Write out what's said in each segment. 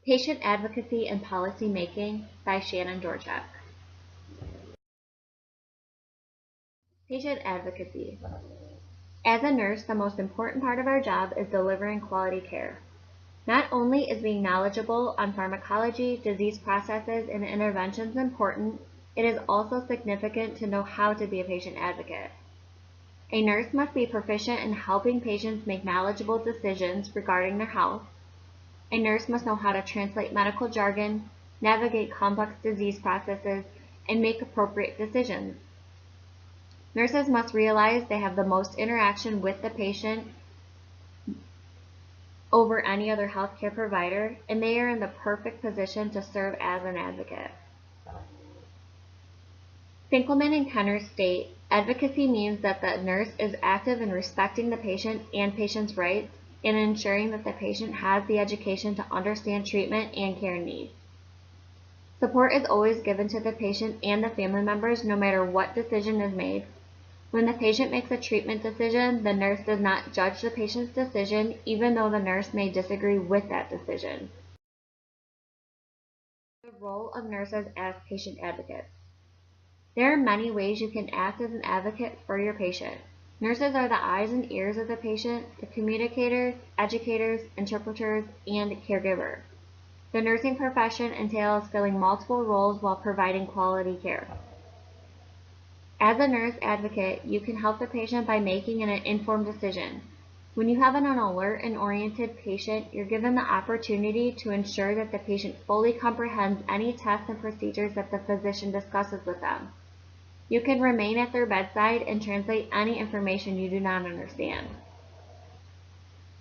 Patient Advocacy and Policy Making by Shannon Dorchak. Patient Advocacy. As a nurse, the most important part of our job is delivering quality care. Not only is being knowledgeable on pharmacology, disease processes, and interventions important, it is also significant to know how to be a patient advocate. A nurse must be proficient in helping patients make knowledgeable decisions regarding their health. A nurse must know how to translate medical jargon, navigate complex disease processes, and make appropriate decisions. Nurses must realize they have the most interaction with the patient over any other healthcare provider, and they are in the perfect position to serve as an advocate. Finkelman and Kenner state, advocacy means that the nurse is active in respecting the patient and patient's rights and ensuring that the patient has the education to understand treatment and care needs. Support is always given to the patient and the family members no matter what decision is made. When the patient makes a treatment decision, the nurse does not judge the patient's decision, even though the nurse may disagree with that decision. The role of nurses as patient advocates. There are many ways you can act as an advocate for your patient. Nurses are the eyes and ears of the patient, the communicators, educators, interpreters, and caregiver. The nursing profession entails filling multiple roles while providing quality care. As a nurse advocate, you can help the patient by making an informed decision. When you have an alert and oriented patient, you're given the opportunity to ensure that the patient fully comprehends any tests and procedures that the physician discusses with them. You can remain at their bedside and translate any information you do not understand.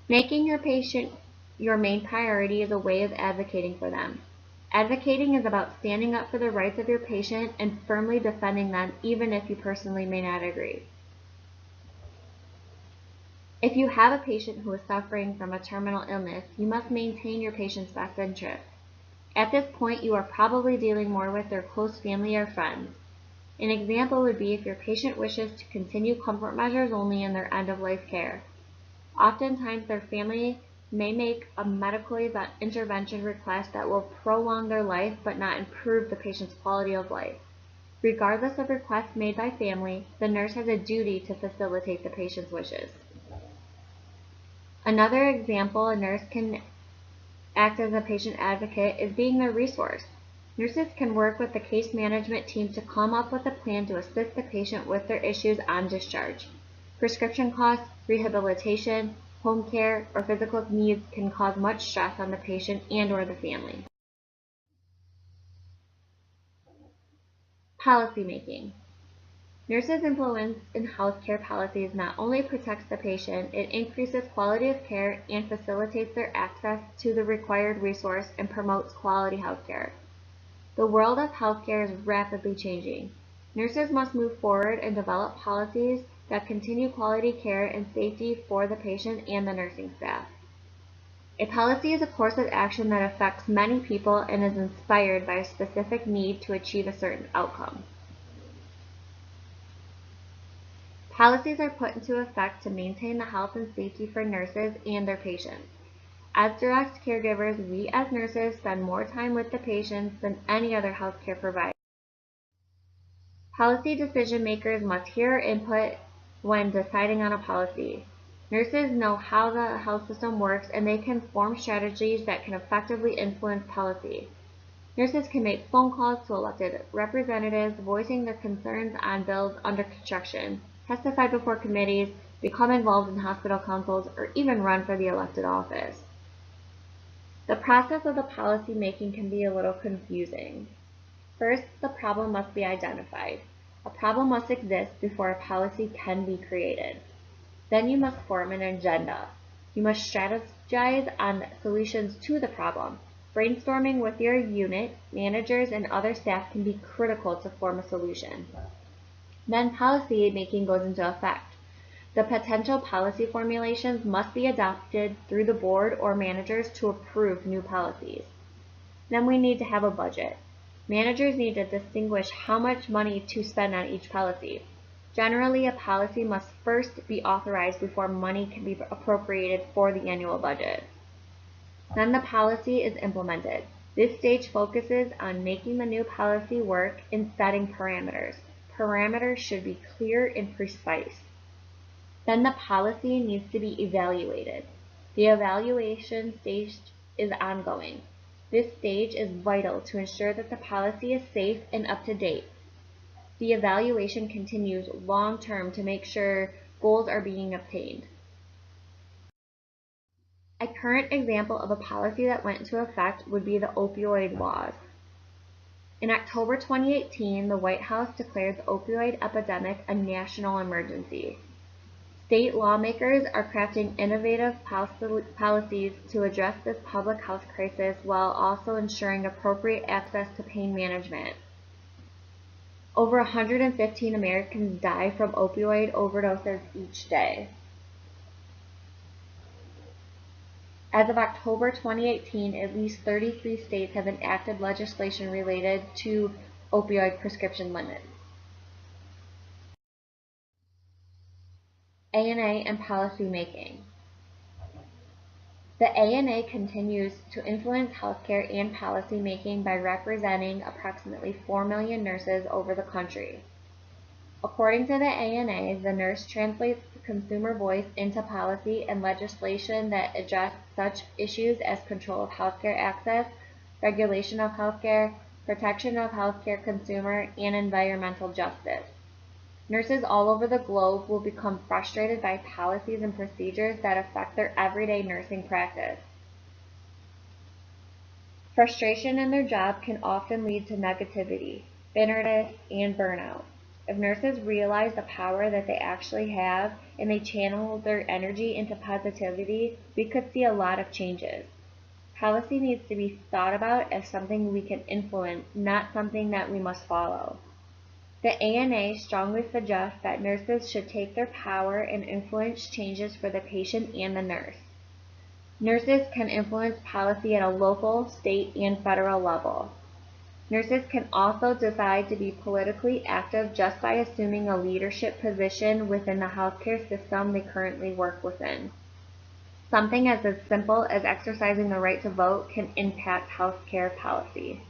Making your patient your main priority is a way of advocating for them. Advocating is about standing up for the rights of your patient and firmly defending them even if you personally may not agree. If you have a patient who is suffering from a terminal illness, you must maintain your patient's best interest. At this point, you are probably dealing more with their close family or friends. An example would be if your patient wishes to continue comfort measures only in their end-of-life care. Oftentimes, their family may make a medical intervention request that will prolong their life but not improve the patient's quality of life. Regardless of requests made by family, the nurse has a duty to facilitate the patient's wishes. Another example a nurse can act as a patient advocate is being their resource. Nurses can work with the case management team to come up with a plan to assist the patient with their issues on discharge. Prescription costs, rehabilitation, home care, or physical needs can cause much stress on the patient and/or the family. Policy making. Nurses' influence in healthcare policies not only protects the patient, it increases quality of care and facilitates their access to the required resource and promotes quality healthcare. The world of healthcare is rapidly changing. Nurses must move forward and develop policies that continue quality care and safety for the patient and the nursing staff. A policy is a course of action that affects many people and is inspired by a specific need to achieve a certain outcome. Policies are put into effect to maintain the health and safety for nurses and their patients. As direct caregivers, we as nurses spend more time with the patients than any other healthcare provider. Policy decision makers must hear input when deciding on a policy. Nurses know how the health system works and they can form strategies that can effectively influence policy. Nurses can make phone calls to elected representatives voicing their concerns on bills under construction, testify before committees, become involved in hospital councils, or even run for the elected office. The process of the policy making can be a little confusing. First, the problem must be identified. A problem must exist before a policy can be created. Then you must form an agenda. You must strategize on solutions to the problem. Brainstorming with your unit, managers, and other staff can be critical to form a solution. Then policy making goes into effect. The potential policy formulations must be adopted through the board or managers to approve new policies. Then we need to have a budget. Managers need to distinguish how much money to spend on each policy. Generally, a policy must first be authorized before money can be appropriated for the annual budget. Then the policy is implemented. This stage focuses on making the new policy work and setting parameters. Parameters should be clear and precise. Then the policy needs to be evaluated. The evaluation stage is ongoing. This stage is vital to ensure that the policy is safe and up to date. The evaluation continues long term to make sure goals are being obtained. A current example of a policy that went into effect would be the opioid laws. In October 2018, the White House declared the opioid epidemic a national emergency. State lawmakers are crafting innovative policies to address this public health crisis while also ensuring appropriate access to pain management. Over 115 Americans die from opioid overdoses each day. As of October 2018, at least 33 states have enacted legislation related to opioid prescription limits. ANA and policy making. The ANA continues to influence healthcare and policy making by representing approximately 4 million nurses over the country. According to the ANA, the nurse translates the consumer voice into policy and legislation that address such issues as control of healthcare access, regulation of healthcare, protection of healthcare consumer, and environmental justice. Nurses all over the globe will become frustrated by policies and procedures that affect their everyday nursing practice. Frustration in their job can often lead to negativity, bitterness, and burnout. If nurses realize the power that they actually have and they channel their energy into positivity, we could see a lot of changes. Policy needs to be thought about as something we can influence, not something that we must follow. The ANA strongly suggests that nurses should take their power and influence changes for the patient and the nurse. Nurses can influence policy at a local, state, and federal level. Nurses can also decide to be politically active just by assuming a leadership position within the healthcare system they currently work within. Something as simple as exercising the right to vote can impact healthcare policy.